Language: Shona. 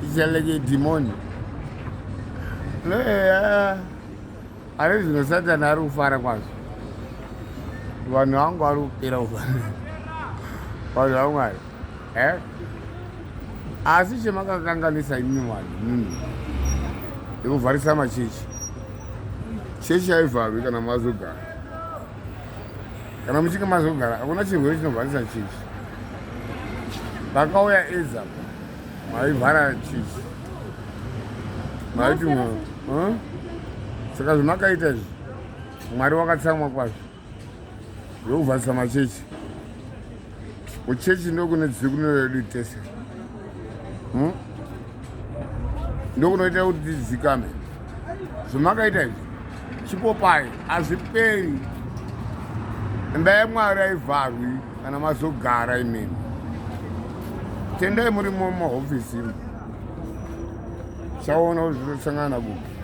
ichaleke dhimoni. Ari zvino Satani ari kufara kwazvo. Vanhu vangu vari kupera kufara. Vanhu vaMwari. Asi chamakakanganisa imi vanhu ndekuvharisa machechi. Chechi haivharwi kana mazogara. Kana muchinge mazogara hakuna chirwere chinovharisa chechi. Vakauya Eza maivhara chechi. Maiti saka zvamakaita izvi Mwari wakatsamwa kwazvo ndokuvharisa machechi. Kuchechi ndokune dzikunoredu tese. Ndokunoita kuti tidzikame. Zvamakaita izvi chipopai hazviperi. Imba yaMwari haivharwi kana mazogara imeni. Tendai muri mumahofisi chaona kuti zvinosangana kupi.